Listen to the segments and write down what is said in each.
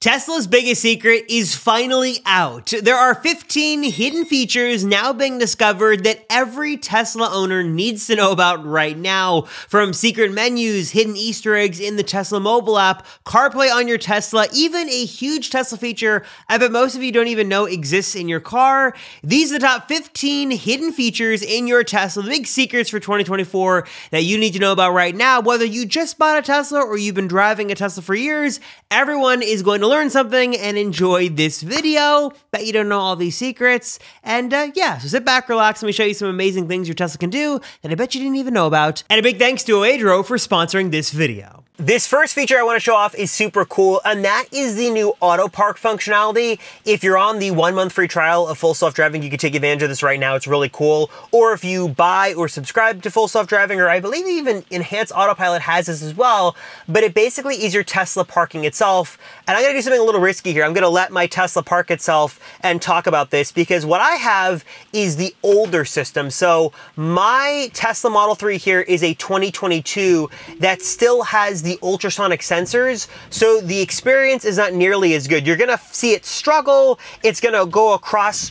Tesla's biggest secret is finally out. There are 15 hidden features now being discovered that every Tesla owner needs to know about right now. From secret menus, hidden Easter eggs in the Tesla mobile app, CarPlay on your Tesla, even a huge Tesla feature I bet most of you don't even know exists in your car. These are the top 15 hidden features in your Tesla, the big secrets for 2024 that you need to know about right now. Whether you just bought a Tesla or you've been driving a Tesla for years, everyone is going to learn something and enjoy this video. Bet you don't know all these secrets. And yeah, so sit back, relax, let me show you some amazing things your Tesla can do that I bet you didn't even know about. And a big thanks to Oedro for sponsoring this video. This first feature I want to show off is super cool, and that is the new auto park functionality. If you're on the 1 month free trial of full self-driving, you can take advantage of this right now. It's really cool. Or if you buy or subscribe to full self-driving, or I believe even Enhanced Autopilot has this as well, but it basically is your Tesla parking itself. And I'm going to do something a little risky here. I'm going to let my Tesla park itself and talk about this, because what I have is the older system. So my Tesla Model 3 here is a 2022 that still has the ultrasonic sensors, so the experience is not nearly as good. You're gonna see it struggle. It's gonna go across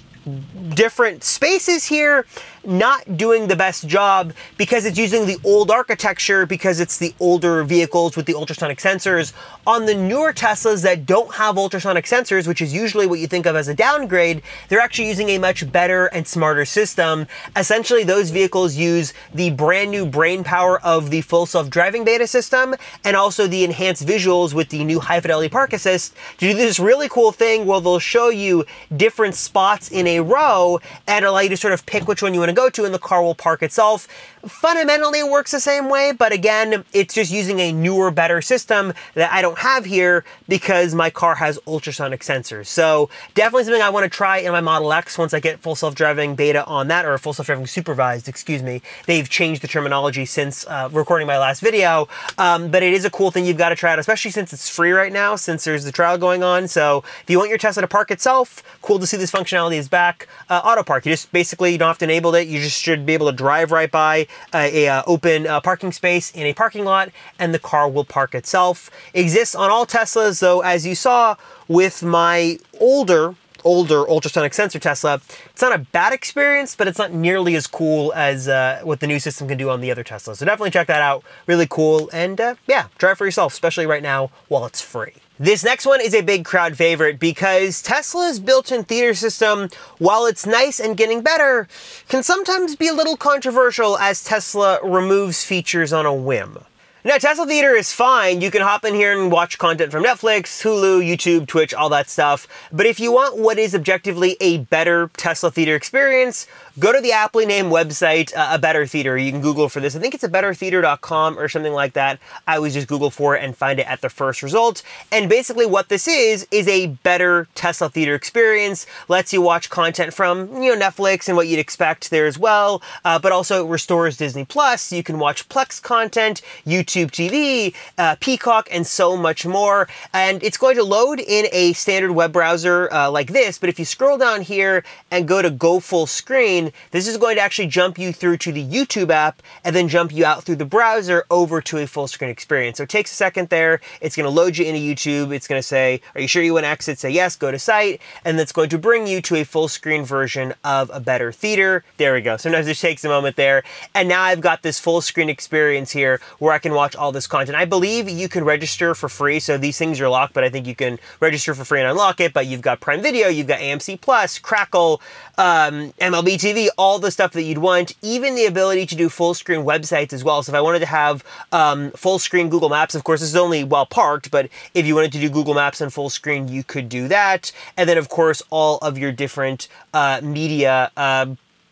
different spaces here, not doing the best job because it's using the old architecture, because it's the older vehicles with the ultrasonic sensors. On the newer Teslas that don't have ultrasonic sensors, which is usually what you think of as a downgrade, they're actually using a much better and smarter system. Essentially, those vehicles use the brand new brain power of the full self-driving beta system and also the enhanced visuals with the new high fidelity park assist to do this really cool thing where they'll show you different spots in a row and allow you to sort of pick which one you want to go to, and the car will park itself. Fundamentally, it works the same way, but again, it's just using a newer, better system that I don't have here because my car has ultrasonic sensors. So definitely something I want to try in my Model X once I get full self-driving beta on that, or full self-driving supervised, excuse me. They've changed the terminology since recording my last video, but it is a cool thing you've got to try out, especially since it's free right now, since there's the trial going on. So if you want your Tesla to park itself, cool to see this functionality is back. Auto park, you just basically, you don't have to enable it. You just should be able to drive right by a open parking space in a parking lot, and the car will park itself. Exists on all Teslas, though, as you saw with my older ultrasonic sensor Tesla. It's not a bad experience, but it's not nearly as cool as what the new system can do on the other Teslas. So definitely check that out. Really cool. And yeah, try it for yourself, especially right now while it's free. This next one is a big crowd favorite because Tesla's built-in theater system, while it's nice and getting better, can sometimes be a little controversial as Tesla removes features on a whim. Now, Tesla Theater is fine. You can hop in here and watch content from Netflix, Hulu, YouTube, Twitch, all that stuff. But if you want what is objectively a better Tesla Theater experience, go to the aptly named website, A Better Theater. You can Google for this. I think it's abettertheater.com or something like that. I always just Google for it and find it at the first result. And basically what this is a better Tesla Theater experience. Lets you watch content from, Netflix and what you'd expect there as well. But also it restores Disney Plus. You can watch Plex content, YouTube TV, Peacock, and so much more. And it's going to load in a standard web browser like this, but if you scroll down here and go full screen, this is going to actually jump you through to the YouTube app and then jump you out through the browser over to a full screen experience. So it takes a second there. It's going to load you into YouTube. It's going to say, are you sure you want to exit? Say yes, go to site, and that's going to bring you to a full screen version of A Better Theater. There we go. Sometimes it takes a moment there. And now I've got this full screen experience here where I can watch all this content. I believe you can register for free, so these things are locked, but I think you can register for free and unlock it. But you've got Prime Video, you've got AMC Plus, Crackle, MLB TV, all the stuff that you'd want, even the ability to do full screen websites as well. So if I wanted to have full screen Google Maps, of course, this is only while parked, but if you wanted to do Google Maps on full screen, you could do that. And then, of course, all of your different media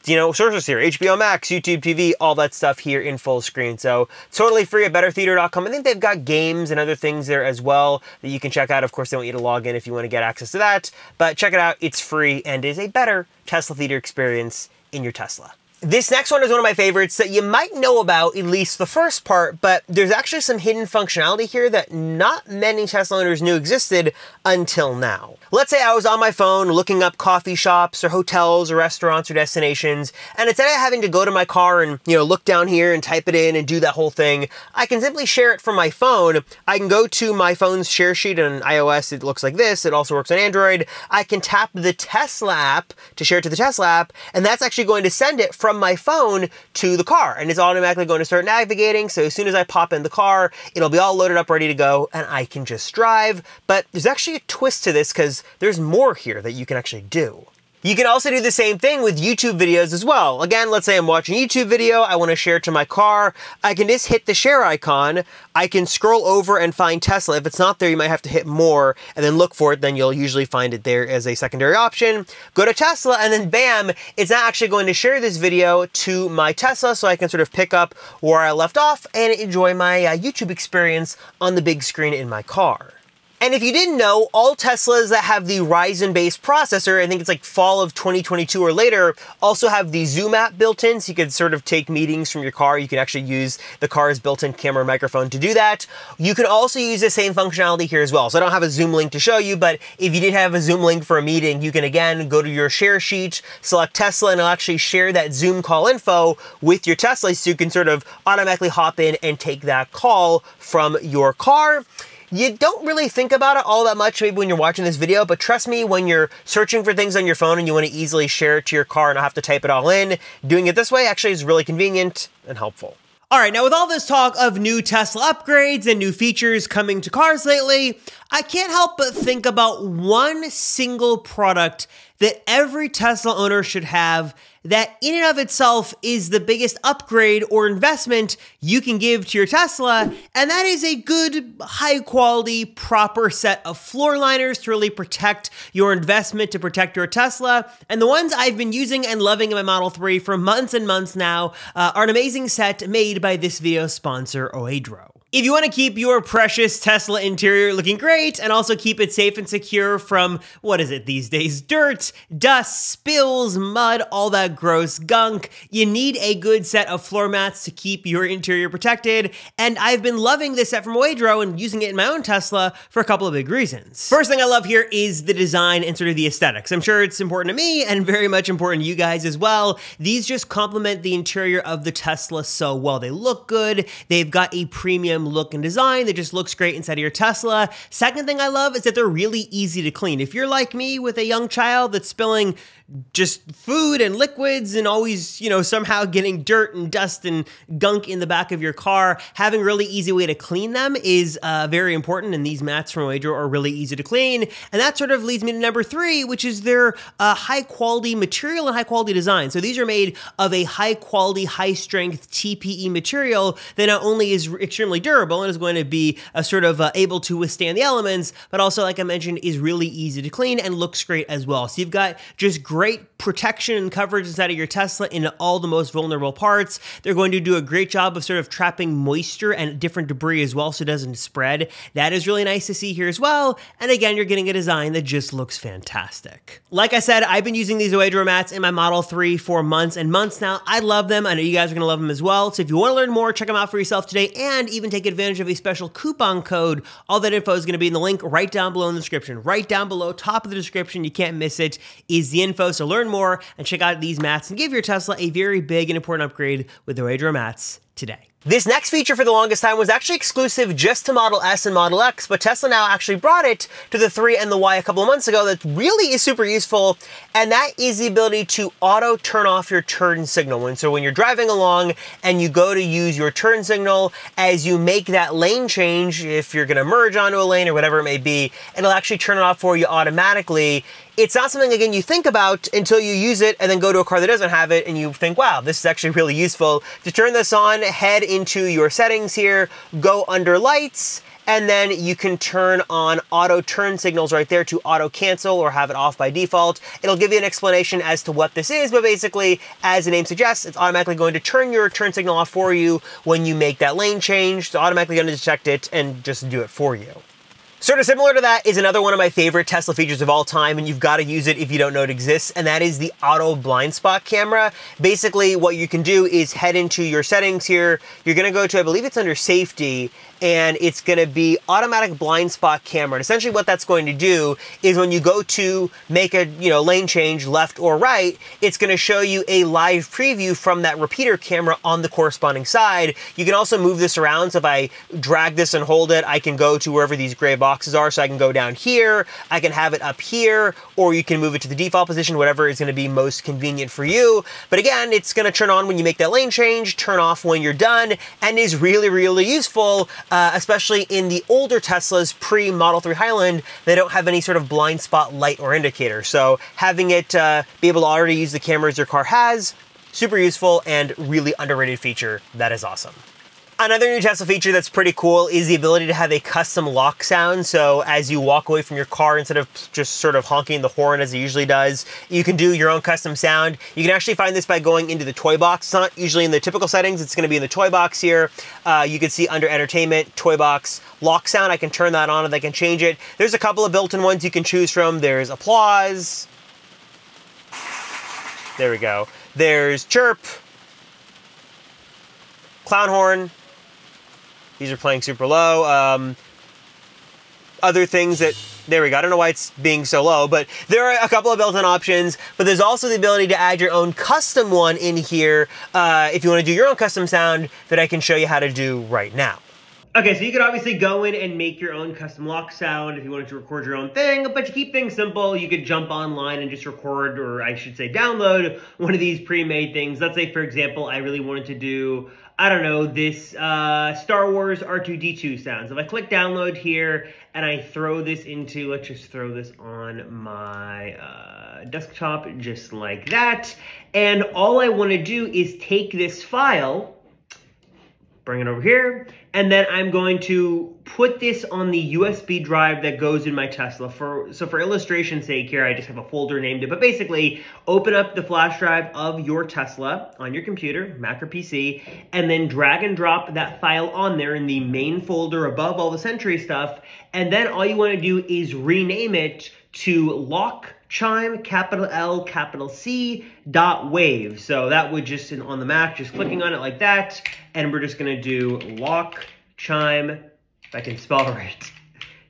sources here, HBO Max, YouTube TV, all that stuff here in full screen. So totally free at bettertheater.com. I think they've got games and other things there as well that you can check out. Of course, they want you to log in if you want to get access to that, but check it out. It's free and is a better Tesla Theater experience in your Tesla. This next one is one of my favorites that you might know about, at least the first part, but there's actually some hidden functionality here that not many Tesla owners knew existed until now. Let's say I was on my phone looking up coffee shops or hotels or restaurants or destinations, and instead of having to go to my car and, look down here and type it in and do that whole thing, I can simply share it from my phone. I can go to my phone's share sheet. On iOS, it looks like this. It also works on Android. I can tap the Tesla app to share it to the Tesla app, and that's actually going to send it from my phone to the car, and it's automatically going to start navigating. So as soon as I pop in the car, it'll be all loaded up, ready to go, and I can just drive. But there's actually a twist to this because there's more here that you can actually do. You can also do the same thing with YouTube videos as well. Again, let's say I'm watching a YouTube video, I want to share it to my car. I can just hit the share icon. I can scroll over and find Tesla. If it's not there, you might have to hit more and then look for it. Then you'll usually find it there as a secondary option. Go to Tesla and then bam, it's not actually going to share this video to my Tesla, so I can sort of pick up where I left off and enjoy my YouTube experience on the big screen in my car. And if you didn't know, all Teslas that have the Ryzen-based processor, I think it's like fall of 2022 or later, also have the Zoom app built in, so you could sort of take meetings from your car. You can actually use the car's built-in camera and microphone to do that. You can also use the same functionality here as well. So I don't have a Zoom link to show you, but if you did have a Zoom link for a meeting, you can again go to your share sheet, select Tesla, and it'll actually share that Zoom call info with your Tesla, so you can sort of automatically hop in and take that call from your car. You don't really think about it all that much maybe when you're watching this video, but trust me, when you're searching for things on your phone and you want to easily share it to your car and not have to type it all in, doing it this way actually is really convenient and helpful. All right, now with all this talk of new Tesla upgrades and new features coming to cars lately, I can't help but think about one single product that every Tesla owner should have that in and of itself is the biggest upgrade or investment you can give to your Tesla, and that is a good, high-quality, proper set of floor liners to really protect your investment, to protect your Tesla. And the ones I've been using and loving in my Model 3 for months and months now are an amazing set made by this video sponsor, Oedro. If you want to keep your precious Tesla interior looking great and also keep it safe and secure from, what is it these days, dirt, dust, spills, mud, all that gross gunk, you need a good set of floor mats to keep your interior protected. And I've been loving this set from Oedro and using it in my own Tesla for a couple of big reasons. First thing I love here is the design and sort of the aesthetics. I'm sure it's important to me and very much important to you guys as well. These just complement the interior of the Tesla so well. They look good. They've got a premium look and design that just looks great inside of your Tesla. Second thing I love is that they're really easy to clean. If you're like me with a young child that's spilling just food and liquids and always, somehow getting dirt and dust and gunk in the back of your car, having a really easy way to clean them is very important, and these mats from Oedro are really easy to clean. And that sort of leads me to number 3, which is their high-quality material and high-quality design. So these are made of a high-quality, high-strength TPE material that not only is extremely durable and is going to be able to withstand the elements, but also, like I mentioned, is really easy to clean and looks great as well. So you've got just great protection and coverage inside of your Tesla in all the most vulnerable parts. They're going to do a great job of sort of trapping moisture and different debris as well so it doesn't spread. That is really nice to see here as well. And again, you're getting a design that just looks fantastic. Like I said, I've been using these Oedro mats in my Model 3 for months and months now. I love them. I know you guys are going to love them as well. So if you want to learn more, check them out for yourself today and even take advantage of a special coupon code. All that info is going to be in the link right down below in the description. Right down below, top of the description, you can't miss it, is the info. So learn more and check out these mats and give your Tesla a very big and important upgrade with the Oedro mats today. This next feature for the longest time was actually exclusive just to Model S and Model X, but Tesla now actually brought it to the 3 and the Y a couple of months ago. That really is super useful, and that is the ability to auto turn off your turn signal. So when you're driving along and you go to use your turn signal, as you make that lane change, if you're going to merge onto a lane or whatever it may be, it'll actually turn it off for you automatically. It's not something, again, you think about until you use it and then go to a car that doesn't have it and you think, wow, this is actually really useful. To turn this on, head into your settings here, go under lights, and then you can turn on auto turn signals right there to auto cancel or have it off by default. It'll give you an explanation as to what this is, but basically, as the name suggests, it's automatically going to turn your turn signal off for you when you make that lane change. It's automatically going to detect it and just do it for you. Sort of similar to that is another one of my favorite Tesla features of all time, and you've got to use it if you don't know it exists, and that is the auto blind spot camera. Basically, what you can do is head into your settings here. You're going to go to, I believe it's under safety, and it's going to be automatic blind spot camera. And essentially what that's going to do is when you go to make a lane change left or right, it's going to show you a live preview from that repeater camera on the corresponding side. You can also move this around. So if I drag this and hold it, I can go to wherever these gray boxes are. So I can go down here, I can have it up here, or you can move it to the default position, whatever is going to be most convenient for you. But again, it's going to turn on when you make that lane change, turn off when you're done, and is really, really useful. Especially in the older Teslas pre-Model 3 Highland, they don't have any sort of blind spot light or indicator. So having it be able to already use the cameras your car has, super useful and really underrated feature. That is awesome. Another new Tesla feature that's pretty cool is the ability to have a custom lock sound. So as you walk away from your car, instead of just sort of honking the horn as it usually does, you can do your own custom sound. You can actually find this by going into the toy box. It's not usually in the typical settings. It's going to be in the toy box here. You can see under entertainment, toy box, lock sound. I can turn that on and I can change it. There's a couple of built-in ones you can choose from. There's applause. There we go. There's chirp, clown horn. These are playing super low. Other things that, there we go. I don't know why it's being so low, but there are a couple of built-in options, but there's also the ability to add your own custom one in here if you want to do your own custom sound that I can show you how to do right now. Okay, so you could obviously go in and make your own custom lock sound if you wanted to record your own thing, but to keep things simple, you could jump online and just record, or I should say download, one of these pre-made things. Let's say, for example, I really wanted to do, I don't know, this Star Wars R2-D2 sounds. If I click download here and I throw this into, let's just throw this on my desktop just like that. And all I want to do is take this file, bring it over here, and then I'm going to put this on the USB drive that goes in my Tesla. So for illustration's sake here, I just have a folder named it, but basically open up the flash drive of your Tesla on your computer, Mac or PC, and then drag and drop that file on there in the main folder above all the Sentry stuff. And then all you want to do is rename it to lock chime, capital L, capital C, .wave. So that would just, on the Mac, just clicking on it like that, and we're just gonna do lock chime, if I can spell right,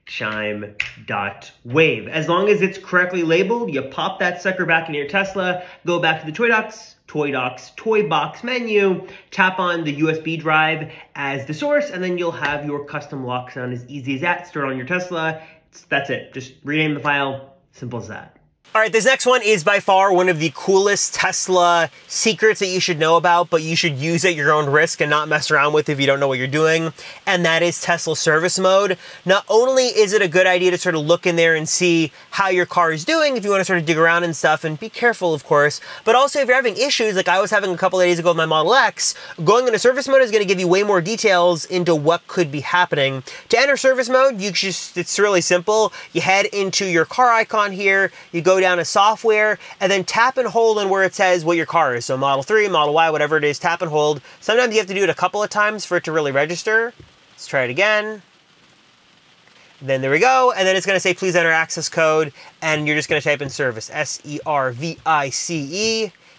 chime.wave. As long as it's correctly labeled, you pop that sucker back into your Tesla, go back to the toy box menu, tap on the USB drive as the source, and then you'll have your custom lock sound as easy as that stored on your Tesla. That's it, just rename the file, simple as that. All right, this next one is by far one of the coolest Tesla secrets that you should know about, but you should use at your own risk and not mess around with if you don't know what you're doing, and that is Tesla service mode. Not only is it a good idea to sort of look in there and see how your car is doing if you want to sort of dig around and stuff, and be careful, of course, but also if you're having issues, like I was having a couple of days ago with my Model X, going into service mode is going to give you way more details into what could be happening. To enter service mode, it's really simple. You head into your car icon here, you go down to software, and then tap and hold on where it says what your car is. So Model 3, Model Y, whatever it is, tap and hold. Sometimes you have to do it a couple of times for it to really register. Let's try it again. Then there we go, and then it's going to say please enter access code, and you're just going to type in service, S-E-R-V-I-C-E,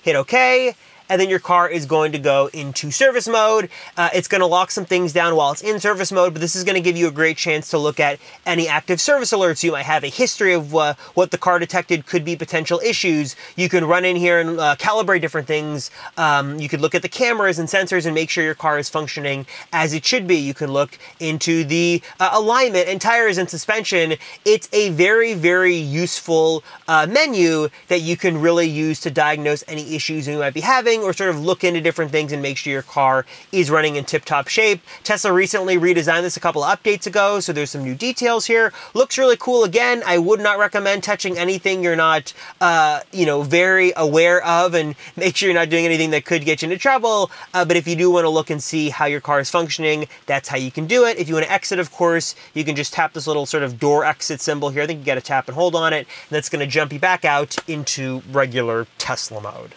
hit OK, and then your car is going to go into service mode. It's going to lock some things down while it's in service mode, but this is going to give you a great chance to look at any active service alerts. You might have a history of what the car detected could be potential issues. You can run in here and calibrate different things. You could look at the cameras and sensors and make sure your car is functioning as it should be. You can look into the alignment and tires and suspension. It's a very, very useful menu that you can really use to diagnose any issues you might be having, or sort of look into different things and make sure your car is running in tip-top shape. Tesla recently redesigned this a couple of updates ago, so there's some new details here. Looks really cool. Again, I would not recommend touching anything you're not, very aware of, and make sure you're not doing anything that could get you into trouble. But if you do want to look and see how your car is functioning, that's how you can do it. If you want to exit, of course, you can just tap this little sort of door exit symbol here. I think you got to tap and hold on it, and that's going to jump you back out into regular Tesla mode.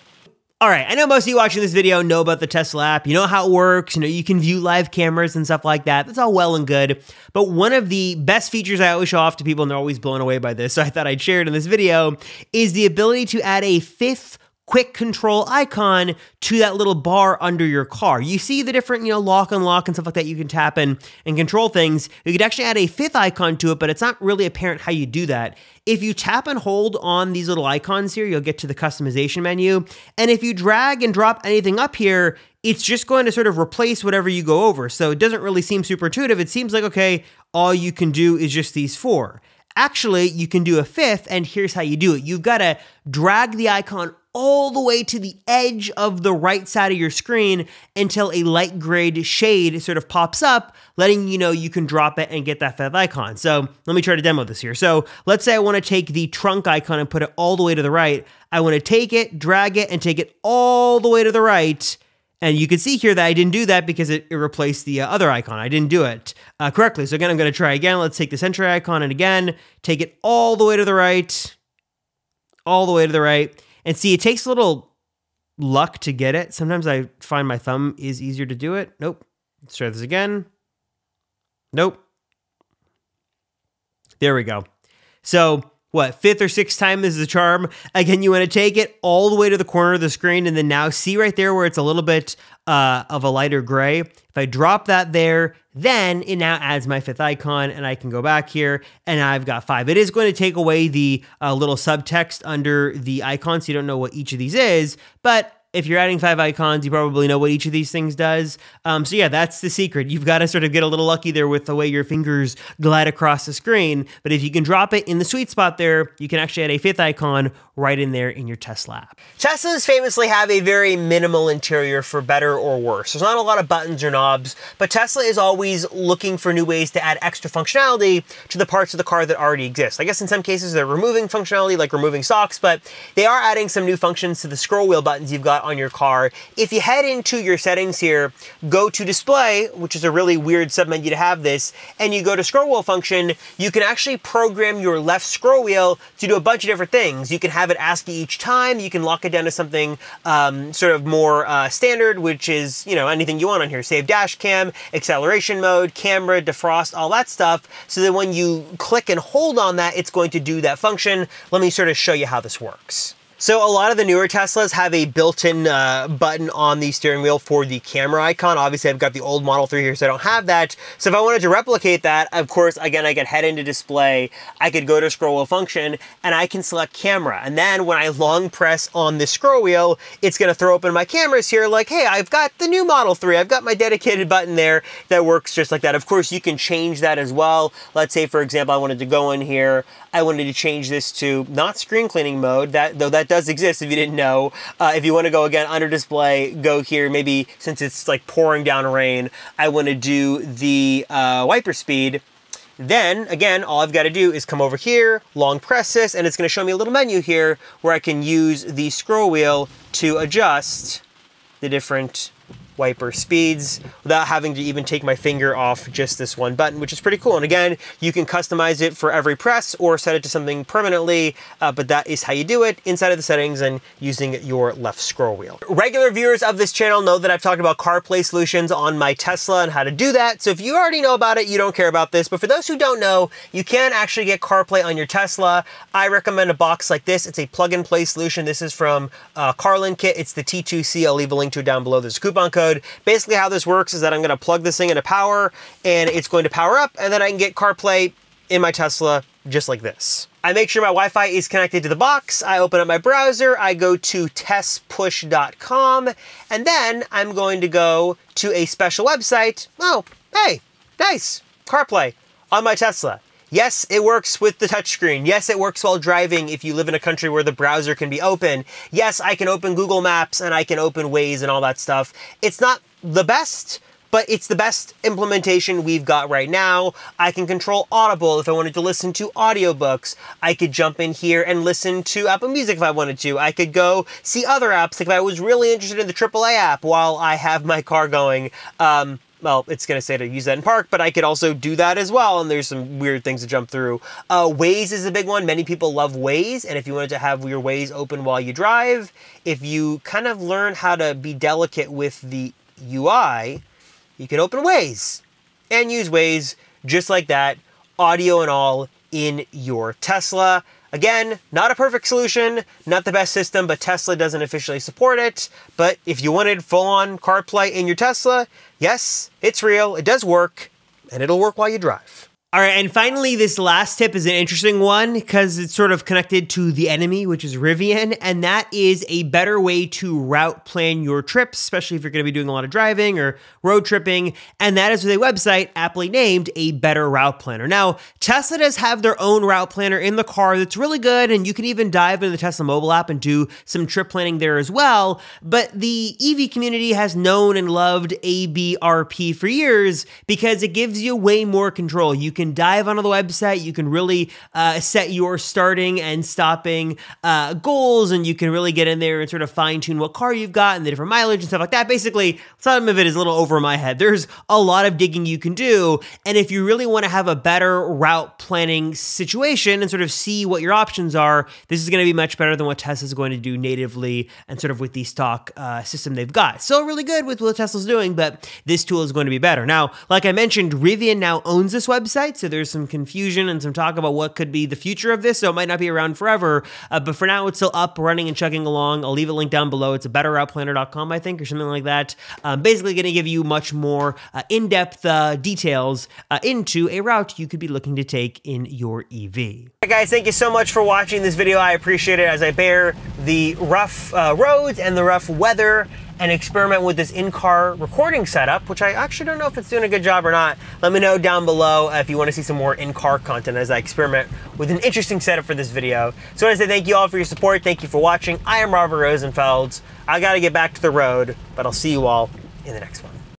All right, I know most of you watching this video know about the Tesla app. You know how it works. You know, you can view live cameras and stuff like that. That's all well and good. But one of the best features I always show off to people, and they're always blown away by this, so I thought I'd share it in this video, is the ability to add a fifth quick control icon to that little bar under your car. You see the different, lock, unlock, and stuff like that you can tap in and control things. You could actually add a fifth icon to it, but it's not really apparent how you do that. If you tap and hold on these little icons here, you'll get to the customization menu. And if you drag and drop anything up here, it's just going to sort of replace whatever you go over. So it doesn't really seem super intuitive. It seems like, okay, all you can do is just these four. Actually, you can do a fifth, and here's how you do it. You've got to drag the icon all the way to the edge of the right side of your screen until a light gray shade sort of pops up, letting you know you can drop it and get that fifth icon. So let me try to demo this here. So let's say I want to take the trunk icon and put it all the way to the right. I want to take it, drag it, and take it all the way to the right. And you can see here that I didn't do that because it replaced the other icon. I didn't do it correctly. So again, I'm going to try again. Let's take the center icon and again, take it all the way to the right, all the way to the right. And see, it takes a little luck to get it. Sometimes I find my thumb is easier to do it. Nope. Let's try this again. Nope. There we go. So what, fifth or sixth time is the charm. Again, you want to take it all the way to the corner of the screen and then now see right there where it's a little bit of a lighter gray. If I drop that there, then it now adds my fifth icon and I can go back here and I've got five. It is going to take away the little subtext under the icon, so you don't know what each of these is, but if you're adding 5 icons, you probably know what each of these things does. So yeah, that's the secret. You've got to sort of get a little lucky there with the way your fingers glide across the screen. But if you can drop it in the sweet spot there, you can actually add a fifth icon right in there in your Tesla app. Teslas famously have a very minimal interior for better or worse. There's not a lot of buttons or knobs, but Tesla is always looking for new ways to add extra functionality to the parts of the car that already exist. I guess in some cases they're removing functionality, like removing socks, but they are adding some new functions to the scroll wheel buttons you've got on your car. If you head into your settings here, go to display, which is a really weird submenu to have this, and you go to scroll wheel function, you can actually program your left scroll wheel to do a bunch of different things. You can have it ask you each time, you can lock it down to something sort of more standard, which is, anything you want on here. Save dash cam, acceleration mode, camera, defrost, all that stuff. So that when you click and hold on that, it's going to do that function. Let me sort of show you how this works. So a lot of the newer Teslas have a built-in button on the steering wheel for the camera icon. Obviously, I've got the old Model 3 here, so I don't have that. So if I wanted to replicate that, of course, again, I could head into display, I could go to scroll wheel function, and I can select camera. And then when I long press on the scroll wheel, it's gonna throw open my cameras here like, hey, I've got the new Model 3. I've got my dedicated button there that works just like that. Of course, you can change that as well. Let's say, for example, I wanted to go in here, I wanted to change this to not screen cleaning mode, though that does exist if you didn't know. If you want to go again under display, go here. Maybe since it's like pouring down rain, I want to do the wiper speed. Then again, all I've got to do is come over here, long press this, and it's going to show me a little menu here where I can use the scroll wheel to adjust the different wiper speeds without having to even take my finger off just this one button, which is pretty cool. And again, you can customize it for every press or set it to something permanently, but that is how you do it inside of the settings and using your left scroll wheel. Regular viewers of this channel know that I've talked about CarPlay solutions on my Tesla and how to do that. So if you already know about it, you don't care about this. But for those who don't know, you can actually get CarPlay on your Tesla. I recommend a box like this. It's a plug-and-play solution. This is from Carlin Kit. It's the T2C. I'll leave a link to it down below. There's a coupon code. Basically how this works is that I'm going to plug this thing into power and it's going to power up, and then I can get CarPlay in my Tesla just like this. I make sure my Wi-Fi is connected to the box. I open up my browser. I go to testpush.com, and then I'm going to go to a special website. Oh, hey, nice, CarPlay on my Tesla. Yes, it works with the touchscreen. Yes, it works while driving if you live in a country where the browser can be open. Yes, I can open Google Maps and I can open Waze and all that stuff. It's not the best, but it's the best implementation we've got right now. I can control Audible if I wanted to listen to audiobooks. I could jump in here and listen to Apple Music if I wanted to. I could go see other apps like if I was really interested in the AAA app while I have my car going. well, it's going to say to use that in park, but I could also do that as well, and there's some weird things to jump through. Waze is a big one. Many people love Waze, and if you wanted to have your Waze open while you drive, if you kind of learn how to be delicate with the UI, you can open Waze and use Waze just like that, audio and all, in your Tesla. Again, not a perfect solution, not the best system, but Tesla doesn't officially support it. But if you wanted full-on CarPlay in your Tesla, yes, it's real, it does work, and it'll work while you drive. All right, and finally, this last tip is an interesting one because it's sort of connected to the enemy, which is Rivian, and that is a better way to route plan your trips, especially if you're going to be doing a lot of driving or road tripping, and that is with a website aptly named A Better Route Planner. Now, Tesla does have their own route planner in the car that's really good, and you can even dive into the Tesla mobile app and do some trip planning there as well, but the EV community has known and loved ABRP for years because it gives you way more control. You can dive onto the website, you can really set your starting and stopping goals, and you can really get in there and sort of fine-tune what car you've got and the different mileage and stuff like that. Basically, some of it is a little over my head. There's a lot of digging you can do, and if you really want to have a better route planning situation and sort of see what your options are, this is going to be much better than what Tesla's going to do natively and sort of with the stock system they've got. Still really good with what Tesla's doing, but this tool is going to be better. Now, like I mentioned, Rivian now owns this website, so there's some confusion and some talk about what could be the future of this, so it might not be around forever, but for now it's still up, running, and chugging along. I'll leave a link down below. It's a betterrouteplanner.com, I think, or something like that. Basically going to give you much more in-depth details into a route you could be looking to take in your EV. Hey guys, thank you so much for watching this video. I appreciate it as I bear the rough roads and the rough weather and experiment with this in-car recording setup, which I actually don't know if it's doing a good job or not. Let me know down below if you want to see some more in-car content as I experiment with an interesting setup for this video. So I want to say thank you all for your support. Thank you for watching. I am Robert Rosenfeld. I got to get back to the road, but I'll see you all in the next one.